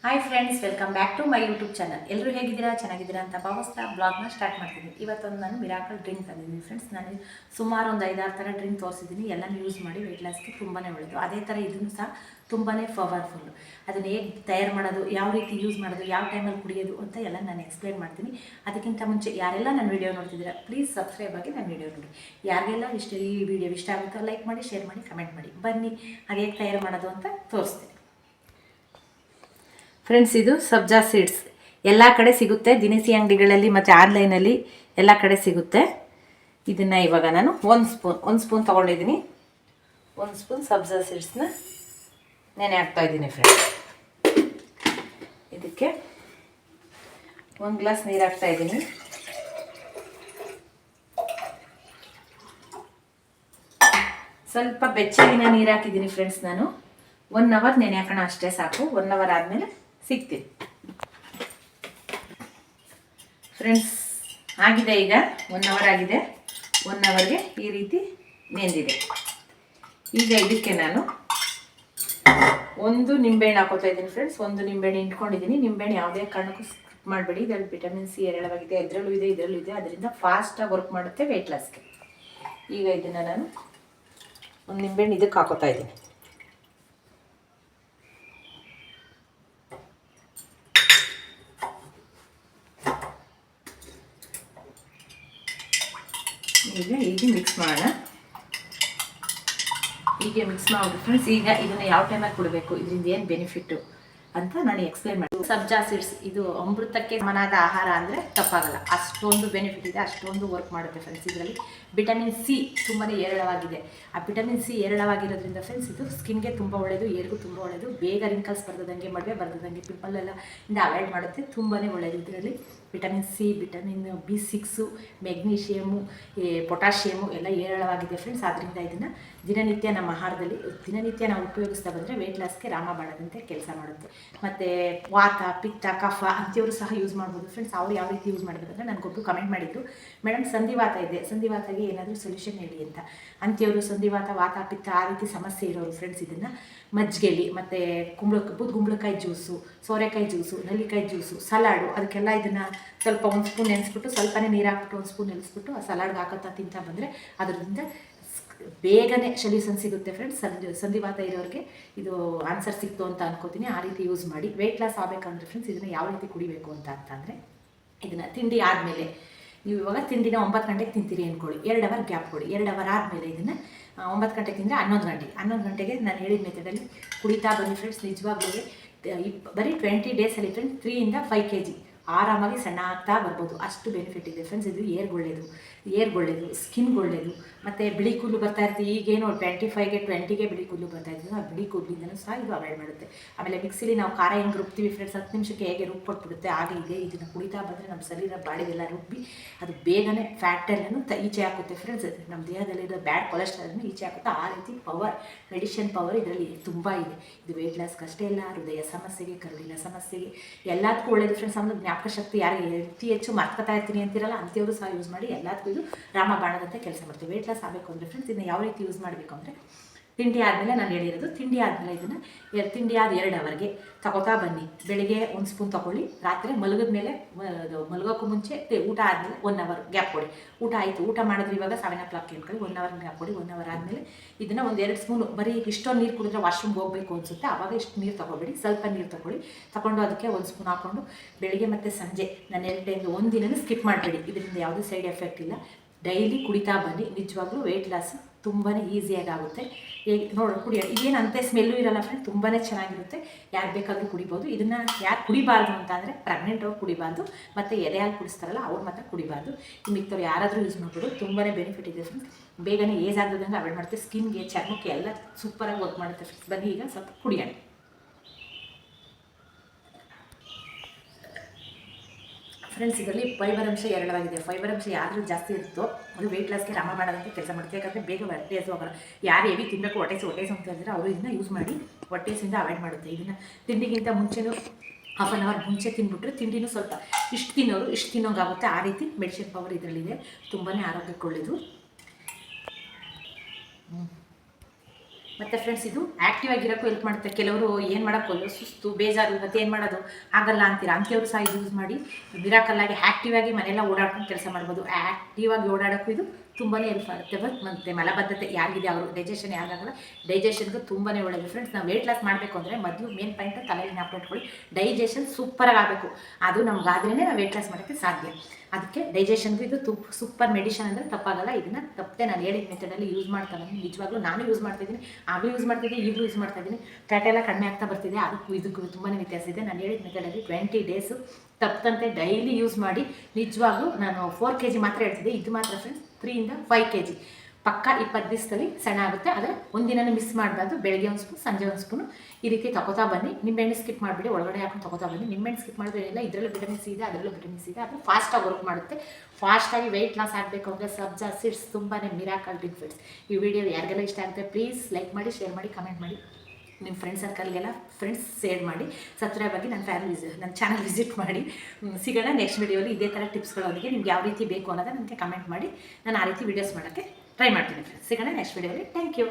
Hi friends, welcome back to my YouTube channel. ಎಲ್ಲರೂ ಹೇಗಿದ್ದೀರಾ, ಚೆನ್ನಾಗಿದ್ದೀರಾ ಅಂತ ಭಾವಿಸ್ತಾ ಬ್ಲಾಗ್ನ ಸ್ಟಾರ್ಟ್ ಮಾಡ್ತಿದ್ದೀನಿ. ಇವತ್ತೊಂದು ನಾನು ಮಿರಾಕಲ್ ಡ್ರಿಂಕ್ ತಂದಿದ್ದೀನಿ ಫ್ರೆಂಡ್ಸ್. ನಾನು ಸುಮಾರು ಒಂದು 5-6 ಥರ ಡ್ರಿಂಕ್ ತೋರಿಸಿದ್ದೀನಿ. ಎಲ್ಲನೂ ಯೂಸ್ ಮಾಡಿ ವೆಯ್ಟ್ ಲಾಸ್ಗೆ ತುಂಬಾ ಒಳ್ಳೆಯದು. ಅದೇ ಥರ ಇದನ್ನು ಸಹ ತುಂಬಾ ಪವರ್ಫುಲ್ಲು. ಅದನ್ನು ಹೇಗೆ ತಯಾರು ಮಾಡೋದು, ಯಾವ ರೀತಿ ಯೂಸ್ ಮಾಡೋದು, ಯಾವ ಟೈಮಲ್ಲಿ ಕುಡಿಯೋದು ಅಂತ ಎಲ್ಲ ನಾನು ಎಕ್ಸ್ಪ್ಲೈನ್ ಮಾಡ್ತೀನಿ. ಅದಕ್ಕಿಂತ ಮುಂಚೆ ಯಾರೆಲ್ಲ ನನ್ನ ವೀಡಿಯೋ ನೋಡ್ತಿದ್ದೀರಾ ಪ್ಲೀಸ್ ಸಬ್ಸ್ಕ್ರೈಬ್ ಆಗಿ ನನ್ನ ವೀಡಿಯೋ ನೋಡಿ. ಯಾರಿಗೆಲ್ಲ ಈ ವಿಡಿಯೋ ಇಷ್ಟ ಆಗುತ್ತೋ ಲೈಕ್ ಮಾಡಿ, ಶೇರ್ ಮಾಡಿ, ಕಮೆಂಟ್ ಮಾಡಿ. ಬನ್ನಿ ಹಾಗೆ ಹೇಗೆ ತಯಾರು ಮಾಡೋದು ಅಂತ ತೋರಿಸ್ತೀನಿ ಫ್ರೆಂಡ್ಸ್. ಇದು ಸಬ್ಜಾ ಸೀಡ್ಸ್ ಎಲ್ಲ ಕಡೆ ಸಿಗುತ್ತೆ, ದಿನಸಿ ಅಂಗಡಿಗಳಲ್ಲಿ ಮತ್ತು ಆನ್ಲೈನಲ್ಲಿ ಎಲ್ಲ ಕಡೆ ಸಿಗುತ್ತೆ. ಇದನ್ನು ಇವಾಗ ನಾನು ಒಂದು ಸ್ಪೂನ್ ತೊಗೊಂಡಿದ್ದೀನಿ. ಒಂದು ಸ್ಪೂನ್ ಸಬ್ಜಾ ಸೀಡ್ಸ್ನ ನೆನೆ ಹಾಕ್ತಾಯಿದ್ದೀನಿ ಫ್ರೆಂಡ್ಸ್. ಇದಕ್ಕೆ 1 ಗ್ಲಾಸ್ ನೀರು ಹಾಕ್ತಾಯಿದ್ದೀನಿ. ಸ್ವಲ್ಪ ಬೆಚ್ಚಗಿನ ನೀರು ಹಾಕಿದ್ದೀನಿ ಫ್ರೆಂಡ್ಸ್. ನಾನು 1 ಅವರ್ ನೆನೆ ಹಾಕೋಣ, ಅಷ್ಟೇ ಸಾಕು. 1 ಅವರ್ ಆದಮೇಲೆ ಸಿಗ್ತೀನಿ ಫ್ರೆಂಡ್ಸ್. ಆಗಿದೆ, ಈಗ 1 ಅವರ್ ಆಗಿದೆ. 1 ಅವರ್ಗೆ ಈ ರೀತಿ ನೆಂದಿದೆ. ಈಗ ಇದಕ್ಕೆ ನಾನು 1 ನಿಂಬೆಹಣ್ಣು ಹಾಕೋತಾ ಇದ್ದೀನಿ ಫ್ರೆಂಡ್ಸ್. 1 ನಿಂಬೆಹಣ್ಣು ಇಟ್ಕೊಂಡಿದ್ದೀನಿ. ನಿಂಬೆಹಣ್ಣು ಯಾವುದೇ ಕಾರಣಕ್ಕೂ ಸ್ಕಿಪ್ ಮಾಡಬೇಡಿ. ಇದರಲ್ಲಿ ವಿಟಮಿನ್ ಸಿ ಹೇರಳವಾಗಿದೆ, ಇದರಲ್ಲೂ ಇದೆ. ಅದರಿಂದ ಫಾಸ್ಟಾಗಿ ವರ್ಕ್ ಮಾಡುತ್ತೆ ವೆಯ್ಟ್ ಲಾಸ್ಗೆ. ಈಗ ಇದನ್ನು ನಾನು 1 ನಿಂಬೆಹಣ್ಣು ಇದಕ್ಕೆ ಹಾಕೋತಾ ಇದ್ದೀನಿ. ಹೀಗೆ ಮಿಕ್ಸ್ ಮಾಡೋಣ. ಹೀಗೆ ಮಿಕ್ಸ್ ಮಾಡೋದು ಫ್ರೆಂಡ್ಸ್. ಈಗ ಇದನ್ನು ಯಾವ ಟೈಮಲ್ಲಿ ಕೊಡಬೇಕು, ಇದರಿಂದ ಏನು ಬೆನಿಫಿಟ್ಟು ಅಂತ ನಾನು ಎಕ್ಸ್ಪ್ಲೈನ್ ಮಾಡ್ತೀನಿ. ಸಬ್ಜಾ ಸೀಡ್ಸ್ ಇದು ಅಮೃತಕ್ಕೆ ಸಮನಾದ ಆಹಾರ ಅಂದರೆ ತಪ್ಪಾಗಲ್ಲ. ಅಷ್ಟೊಂದು ಬೆನಿಫಿಟ್ ಇದೆ, ಅಷ್ಟೊಂದು ವರ್ಕ್ ಮಾಡುತ್ತೆ ಫ್ರೆಂಡ್ಸ್. ಇದರಲ್ಲಿ ವಿಟಮಿನ್ ಸಿ ತುಂಬಾ ಹೇರಳವಾಗಿದೆ. ಆ ವಿಟಮಿನ್ ಸಿ ಹೇರಳವಾಗಿರೋದ್ರಿಂದ ಫ್ರೆಂಡ್ಸ್ ಇದು ಸ್ಕಿನ್ಗೆ ತುಂಬ ಒಳ್ಳೆಯದು, ಏರ್ಗೂ ತುಂಬ ಒಳ್ಳೆಯದು. ಬೇಗ ರಿಂಕಲ್ಸ್ ಬರ್ದಂಗೆ ಬರ್ದಂಗೆ ಪಿಂಪಲ್ ಎಲ್ಲ ಅವಾಯ್ಡ್ ಮಾಡುತ್ತೆ. ತುಂಬಾ ಒಳ್ಳೆಯದು. ಇದರಲ್ಲಿ vitamin C, vitamin B6, magnesium, potassium ಎಲ್ಲ ಹೇರಳವಾಗಿದೆ ಫ್ರೆಂಡ್ಸ್. ಆದ್ದರಿಂದ ಇದನ್ನು ದಿನನಿತ್ಯ ನಮ್ಮ ಆಹಾರದಲ್ಲಿ ದಿನನಿತ್ಯ ನಾವು ಉಪಯೋಗಿಸ್ತಾ ಬಂದರೆ ವೆಯ್ಟ್ ಲಾಸ್ಗೆ ರಾಮಬಾಣದಂತೆ ಕೆಲಸ ಮಾಡುತ್ತೆ. ಮತ್ತು ವಾತ, ಪಿತ್ತ, ಕಫ ಅಂಥವರು ಸಹ ಯೂಸ್ ಮಾಡ್ಬೋದು ಫ್ರೆಂಡ್ಸ್. ಅವ್ರು ಯಾವ ರೀತಿ ಯೂಸ್ ಮಾಡಬೇಕಂದ್ರೆ ನನಗೊಬ್ಬರು ಕಮೆಂಟ್ ಮಾಡಿದ್ದು, ಮೇಡಮ್ ಸಂಧಿವಾತ ಇದೆ, ಸಂಧಿವಾತಗೆ ಏನಾದರೂ ಸೊಲ್ಯೂಷನ್ ಹೇಳಿ ಅಂತ. ಅಂಥವರು ಸಂಧಿವಾತ, ವಾತ, ಪಿತ್ತ ಆ ರೀತಿ ಸಮಸ್ಯೆ ಇರೋರು ಫ್ರೆಂಡ್ಸ್ ಇದನ್ನು ಮಜ್ಜಿಗೆಲಿ ಮತ್ತು ಗುಂಬಳಕಾಯಿ ಜ್ಯೂಸು, ಸೋರೆಕಾಯಿ ಜ್ಯೂಸು, ನೆಲ್ಲಿಕಾಯಿ ಜ್ಯೂಸು, ಸಲಾಡು, ಅದಕ್ಕೆಲ್ಲ ಇದನ್ನು ಸ್ವಲ್ಪ 1 ಸ್ಪೂನ್ ನೆನೆಸ್ಬಿಟ್ಟು ಸ್ವಲ್ಪನೇ ನೀರು ಹಾಕ್ಬಿಟ್ಟು 1 ಸ್ಪೂನ್ ನೆನೆಸ್ಬಿಟ್ಟು ಆ ಸಲಾಡ್ಗೆ ಹಾಕೋತಾ ತಿಂತಾ ಬಂದರೆ ಅದರಿಂದ ಬೇಗನೆ ಸೊಲ್ಯೂಷನ್ ಸಿಗುತ್ತೆ ಫ್ರೆಂಡ್ಸ್. ಸಂಧಿವಾತ ಇರೋರಿಗೆ ಇದು ಆನ್ಸರ್ ಸಿಕ್ತು ಅಂತ ಅನ್ಕೋತೀನಿ. ಆ ರೀತಿ ಯೂಸ್ ಮಾಡಿ. ವೆಯ್ಟ್ ಲಾಸ್ ಆಗಬೇಕಂದ್ರೆ ಫ್ರೆಂಡ್ಸ್ ಇದನ್ನು ಯಾವ ರೀತಿ ಕುಡಿಬೇಕು ಅಂತಂದರೆ, ಇದನ್ನು ತಿಂಡಿ ಆದಮೇಲೆ ನೀವು ಇವಾಗ ತಿಂಡಿನ 9 ಗಂಟೆಗೆ ತಿಂತೀರಿ ಅಂದ್ಕೊಳ್ಳಿ, 2 ಅವರ್ ಗ್ಯಾಪ್ ಕೊಡಿ. 2 ಅವರ್ ಆದಮೇಲೆ ಇದನ್ನು 9 ಗಂಟೆಗೆ ತಿಂದರೆ 11 ಗಂಟೆಗೆ ನಾನು ಹೇಳಿದ ಮೆಥಡಲ್ಲಿ ಕುಡಿತಾ ಬನ್ನಿ ಫ್ರೆಂಡ್ಸ್. ನಿಜವಾಗ್ಲೂ ಬರೀ 20 ಡೇಸಲ್ಲಿ ಫ್ರೆಂಡ್ಸ್ 3 ಇಂದ 5 kg ಆರಾಮಾಗಿ ಸಣ್ಣ ಆಗ್ತಾ ಬರ್ಬೋದು. ಅಷ್ಟು ಬೆನಿಫಿಟ್ ಇದೆ ಫ್ರೆಂಡ್ಸ್. ಇದು ಏರ್ಗೊಳ್ಳೇದು, ಸ್ಕಿನ್ಗೊಳ್ಳೇದು. ಮತ್ತು ಬಿಳಿ ಕೂದಲು ಬರ್ತಾ ಇರ್ತೀವಿ. ಈಗೇನು 25ಗೆ 20ಗೆ ಬಿಳಿ ಕೂದಲು ಬರ್ತಾ ಇರ್ತೀವಿ. ಆ ಬಿಳಿ ಕೂದಲಿಂದಲೂ ಸಹ ಇದು ಅವಾಯ್ಡ್ ಮಾಡುತ್ತೆ. ಆಮೇಲೆ ಮಿಕ್ಸಿಲಿ ನಾವು ಖಾರ ಹೆಂಗೆ ರುಬ್ತೀವಿ ಫ್ರೆಂಡ್ಸ್, 10 ನಿಮಿಷಕ್ಕೆ ಹೇಗೆ ರುಬ್ಬಿಕೊಟ್ಬಿಡುತ್ತೆ ಹಾಗೆ ಇದೆ. ಇದನ್ನು ಕುಡಿತಾ ಬಂದರೆ ನಮ್ಮ ಶರೀರ ಬಾಡಿಗೆಲ್ಲ ರುಬ್ಬಿ ಅದು ಬೇಗನೆ ಫ್ಯಾಟೆಲ್ಲೂ ಈಚೆ ಹಾಕುತ್ತೆ ಫ್ರೆಂಡ್ಸ್. ನಮ್ಮ ದೇಹದಲ್ಲಿರೋ ಬ್ಯಾಡ್ ಕೊಲೆಸ್ಟ್ರಾಲನ್ನು ಈಚೆ ಹಾಕುತ್ತೆ. ಆ ರೀತಿ ಮೆಡಿಷನ್ ಪವರ್ ಇದರಲ್ಲಿ ತುಂಬ ಇದೆ. ಇದು ವೆಯ್ಟ್ ಲಾಸ್ಗೆ ಅಷ್ಟೇ ಅಲ್ಲ, ಹೃದಯ ಸಮಸ್ಯೆಗೆ, ಕರುಳಿನ ಸಮಸ್ಯೆಗೆ ಎಲ್ಲದಕ್ಕೂ ಒಳ್ಳೆಯದು ಫ್ರೆಂಡ್ಸ್. ಆಮೇಲೆ ಜ್ಞಾಪಕ ಶಕ್ತಿ ಯಾರು ಹೆಚ್ಚು ಮರ್ಕೊತಾ ಇರ್ತೀನಿ ಅಂತಿರಲ್ಲ ಅಂಥವರು ಸಹ ಯೂಸ್ ಮಾಡಿ. ಎಲ್ಲದಕ್ಕೂ ಇದು ರಾಮಬಾಣದಂತೆ ಕೆಲಸ ಮಾಡ್ತೀವಿ. ವೆಯ್ಟ್ ಲಾಸ್ ಆಗಬೇಕು ಅಂದರೆ ಫ್ರೆಂಡ್ಸ್ ಇದನ್ನು ಯಾವ ರೀತಿ ಯೂಸ್ ಮಾಡಬೇಕು ಅಂದರೆ, ತಿಂಡಿ ಆದಮೇಲೆ ನಾನು ಹೇಳಿರೋದು, ತಿಂಡಿ ಆದಮೇಲೆ ಇದನ್ನು ತಿಂಡಿ ಆದ 2 ಅವರ್ಗೆ ತಗೋತಾ ಬನ್ನಿ. ಬೆಳಿಗ್ಗೆ 1 ಸ್ಪೂನ್ ತೊಗೊಳ್ಳಿ, ರಾತ್ರಿ ಮಲಗಿದ ಮೇಲೆ ಮಲಗೋಕ್ಕೂ ಮುಂಚೆ ಊಟ ಆದಮೇಲೆ 1 ಅವರ್ ಗ್ಯಾಪ್ ಕೊಡಿ. ಊಟ ಆಯಿತು, ಊಟ ಮಾಡಿದ್ರೆ ಇವಾಗ 7 o'clock ಕೇಳ್ಕೊಳ್ಳಿ, 1 ಅವರ್ ಗ್ಯಾಪ್ ಕೊಡಿ. 1 ಅವರ್ ಆದಮೇಲೆ ಇದನ್ನು 1-2 ಸ್ಪೂನು, ಬರೀ ಇಷ್ಟೊಂದು ನೀರು ಕುಡಿದ್ರೆ ವಾಶ್ರೂಮ್ಗೆ ಹೋಗಬೇಕು ಅನಿಸುತ್ತೆ, ಆವಾಗ ಇಷ್ಟು ನೀರು ತೊಗೊಬೇಡಿ, ಸ್ವಲ್ಪ ನೀರು ತಗೊಂಡು ಅದಕ್ಕೆ 1 ಸ್ಪೂನ್ ಹಾಕ್ಕೊಂಡು ಬೆಳಿಗ್ಗೆ ಮತ್ತು ಸಂಜೆ ನಾನು 2 ಟೈಮ್ 1 ದಿನನೂ ಸ್ಕಿಪ್ ಮಾಡಬೇಡಿ. ಇದರಿಂದ ಯಾವುದೇ ಸೈಡ್ ಎಫೆಕ್ಟ್ ಇಲ್ಲ. ಡೈಲಿ ಕುಡಿತಾ ಬನ್ನಿ. ನಿಜವಾಗ್ಲೂ ವೆಯ್ಟ್ ಲಾಸ್ ತುಂಬಾ ಈಸಿಯಾಗಿ ಆಗುತ್ತೆ. ಕುಡಿಯೋಣ. ಇದೇನು ಅಂತೆ ಸ್ಮೆಲ್ಲು ಇರಲ್ಲ ಫ್ರೆಂಡ್, ತುಂಬಾ ಚೆನ್ನಾಗಿರುತ್ತೆ. ಯಾರು ಬೇಕಾದರೂ ಕುಡಿಬೋದು. ಇದನ್ನು ಯಾರು ಕುಡಿಬಾರ್ದು ಅಂತ ಅಂದರೆ ಪ್ರೆಗ್ನೆಂಟ್ ಅವ್ರು ಕುಡಿಬಾರ್ದು, ಮತ್ತು ಎದೆ ಹಾಲು ಕುಡಿಸ್ತಾರಲ್ಲ ಅವ್ರು ಮಾತ್ರ ಕುಡಿಬಾರ್ದು. ಮಿಕ್ತವ್ರು ಯಾರಾದರೂ ಯೂಸ್ ಮಾಡ್ಬೋದು. ತುಂಬಾ ಬೆನಿಫಿಟ್ ಇದೆ ಫ್ರೆಂಡ್ಸ್. ಬೇಗನೆ ಏಜ್ ಆಗದಂಗೆ ಅವಾಯ್ಡ್ ಮಾಡುತ್ತೆ. ಸ್ಕಿನ್ಗೆ, ಚರ್ಮಕ್ಕೆ ಎಲ್ಲ ಸೂಪರಾಗಿ ವರ್ಕ್ ಮಾಡುತ್ತೆ ಫ್ರೆಂಡ್ಸ್. ಬನ್ನಿ ಈಗ ಸ್ವಲ್ಪ ಕುಡಿಯೋಣ. ಫ್ರೆಂಡ್ಸ್ ಇದರಲ್ಲಿ ಫೈಬರ್ ಅಂಶ ಹೇರಳವಾಗಿದೆ. ಫೈಬರ್ ಅಂಶ ಯಾರು ಜಾಸ್ತಿ ಇರುತ್ತೋ ಅದು ವೆಯ್ಟ್ ಲಾಸ್ಗೆ ರಾಮಬಾಣದಂತೆ ಕೆಲಸ ಮಾಡುತ್ತೆ. ಯಾಕಂದರೆ ಬೇಗ ಹೊಟ್ಟೆ ಹಸು ಹೋಗಲ್ಲ. ಯಾರು ಹೆವಿ ತಿನ್ನಬೇಕು ಹೊಟ್ಟೆ ಅಂತ ಹೇಳಿದ್ರೆ ಅವರು ಇದನ್ನು ಯೂಸ್ ಮಾಡಿ ಹೊಟ್ಟೆ ಹಸಿಯಿಂದ ಅವಾಯ್ಡ್ ಮಾಡುತ್ತೆ. ಇದನ್ನು ತಿಂಡಿಗಿಂತ ಮುಂಚೆನೂ ಹಾಫ್ ಆನ್ ಅವರ್ ಮುಂಚೆ ತಿಂದ್ಬಿಟ್ರೆ ತಿಂಡಿನೂ ಸ್ವಲ್ಪ ಇಷ್ಟು ತಿನ್ನೋಂಗಾಗುತ್ತೆ. ಆ ರೀತಿ ಮೆಡಿಸಿನ್ ಪವರ್ ಇದರಲ್ಲಿದೆ. ತುಂಬಾ ಆರೋಗ್ಯಕ್ಕೆ ಒಳ್ಳೆಯದು. ಮತ್ತು ಫ್ರೆಂಡ್ಸ್ ಇದು ಆ್ಯಕ್ಟಿವ್ ಆಗಿರೋಕ್ಕೂ ಹೆಲ್ಪ್ ಮಾಡುತ್ತೆ. ಕೆಲವರು ಏನು ಮಾಡೋಕ್ಕಲ್ಲ, ಸುಸ್ತು ಬೇಜಾರು, ಇವತ್ತು ಏನು ಮಾಡೋದು ಆಗಲ್ಲ ಅಂತೀರ, ಅಂಥವ್ರು ಸಹ ಇದು ಯೂಸ್ ಮಾಡಿ ಮಿರಾಕಲ್ಲಾಗಿ ಆ್ಯಕ್ಟಿವ್ ಆಗಿ ಮನೆಯೆಲ್ಲ ಓಡಾಡ್ಕೊಂಡು ಕೆಲಸ ಮಾಡ್ಬೋದು. ಆ್ಯಕ್ಟಿವ್ ಆಗಿ ಓಡಾಡೋಕ್ಕೂ ಇದು ತುಂಬಾ ಹೆಲ್ಪ್ ಆಗುತ್ತೆ. ಮತ್ತು ಮಲಬದ್ಧತೆ ಯಾರಿಗಿದೆ ಅವರು ಡೈಜೆಷನ್ ಯಾರಿಗಾಗಲ್ಲ, ಡೈಜೆಷನ್ಗೆ ತುಂಬಾ ಒಳ್ಳೆಯದು. ಫ್ರೆಂಡ್ಸ್ ನಾವು ವೆಯ್ಟ್ ಲಾಸ್ ಮಾಡಬೇಕು ಅಂದರೆ ಮೊದಲು ಮೇನ್ ಪಾಯಿಂಟ್ ತಲೆಯಲ್ಲಿ ಜ್ಞಾಪಕ ಡೈಜೆಷನ್ ಸೂಪರಾಗಿ ಆಗಬೇಕು. ಅದು ನಮಗಾದ್ರೇ ನಾವು ವೆಯ್ಟ್ ಲಾಸ್ ಮಾಡೋಕ್ಕೆ ಸಾಧ್ಯ. ಅದಕ್ಕೆ ಡೈಜೆಷನ್ಗೂ ಇದು ಸೂಪರ್ ಮೆಡಿಷನ್ ಅಂದರೆ ತಪ್ಪಾಗಲ್ಲ. ಇದನ್ನು ತಪ್ಪದೆ ನಾನು ಹೇಳಿದ ಮೆಥಡಲ್ಲಿ ಯೂಸ್ ಮಾಡ್ತಾನೆ. ನಿಜವಾಗ್ಲೂ ನಾನು ಯೂಸ್ ಮಾಡ್ತಿದ್ದೀನಿ, ಆಗಲೂ ಯೂಸ್ ಮಾಡ್ತಿದ್ದೀನಿ, ಈಗಲೂ ಯೂಸ್ ಮಾಡ್ತಾಯಿದ್ದೀನಿ. ಫ್ಯಾಟ್ ಎಲ್ಲ ಕಡಿಮೆ ಆಗ್ತಾ ಬರ್ತಿದೆ. ಅದಕ್ಕೂ ಇದಕ್ಕೂ ತುಂಬಾ ವ್ಯತ್ಯಾಸ ಇದೆ. ನಾನು ಹೇಳಿದ ಮೆಥಡಲ್ಲಿ 20 ಡೇಸು ತಪ್ಪಂತೆ ಡೈಲಿ ಯೂಸ್ ಮಾಡಿ ನಿಜವಾಗ್ಲೂ ನಾನು 4 kg ಮಾತ್ರ ಹೇಳ್ತಿದ್ದೆ. ಇದು ಮಾತ್ರ ಫ್ರೆಂಡ್ಸ್ 3 ಇಂದ 5 kg ಪಕ್ಕ 20 ದಿವಸದಲ್ಲಿ ಸಣ್ಣ ಆಗುತ್ತೆ. ಆದರೆ ಒಂದಿನನೂ ಮಿಸ್ ಮಾಡಬಾರ್ದು. ಬೆಳಗ್ಗೆ 1 ಸ್ಪೂನ್, ಸಂಜೆ 1 ಸ್ಪೂನು ಈ ರೀತಿ ತಗೋತಾ ಬನ್ನಿ. ನಿಂಬೆಹಣ್ಣು ಸ್ಕಿಪ್ ಮಾಡಿಬಿಡಿ, ಒಳಗಡೆ ಹಾಕೊಂಡು ತಗೋತಾ ಬನ್ನಿ. ನಿಂಬೆಹಣ್ಣು ಸ್ಕಿಪ್ ಮಾಡಿದ್ರೆ ಏನಿಲ್ಲ, ಇದರಲ್ಲೂ ವಿಟಮಿನ್ ಸಿ ಇದೆ, ಅದರಲ್ಲೂ ವಿಟಮಿನ್ ಸಿ ಇದೆ. ಅದು ಫಾಸ್ಟಾಗಿ ವರ್ಕ್ ಮಾಡುತ್ತೆ. ಫಾಸ್ಟಾಗಿ ವೆಯ್ಟ್ ಲಾಸ್ ಆಗಬೇಕು ಅಂದರೆ ಸಬ್ಜಾ ಸೀಡ್ಸ್ ತುಂಬಾ ಮಿರಾಕಲ್ ಡ್ರಿಂಕ್ ಫ್ರೆಂಡ್ಸ್. ಈ ವಿಡಿಯೋ ಯಾರಿಗೆಲ್ಲ ಇಷ್ಟ ಆಗುತ್ತೆ ಪ್ಲೀಸ್ ಲೈಕ್ ಮಾಡಿ, ಶೇರ್ ಮಾಡಿ, ಕಮೆಂಟ್ ಮಾಡಿ. ನಿಮ್ಮ ಫ್ರೆಂಡ್ ಸರ್ಕಲ್ಗೆಲ್ಲ ಫ್ರೆಂಡ್ಸ್ ಶೇರ್ ಮಾಡಿ, ಸಬ್ಸ್ಕ್ರೈಬ್ ಆಗಿ ನನ್ನ ಚಾನಲ್ ವಿಸಿಟ್ ಮಾಡಿ. ಸಿಗೋಣ ನೆಕ್ಸ್ಟ್ ವಿಡಿಯೋಲಿ ಇದೇ ಥರ ಟಿಪ್ಸ್ಗಳೊಂದಿಗೆ. ನಿಮ್ಗೆ ಯಾವ ರೀತಿ ಬೇಕು ಅನ್ನೋದನ್ನ ನನಗೆ ಕಮೆಂಟ್ ಮಾಡಿ. ನಾನು ಆ ರೀತಿ ವೀಡಿಯೋಸ್ ಮಾಡೋಕ್ಕೆ ಟ್ರೈ ಮಾಡ್ತೀನಿ ಫ್ರೆಂಡ್ಸ್. ಸಿಗೋಣ ನೆಕ್ಸ್ಟ್ ವಿಡಿಯೋಲಿ. Thank you.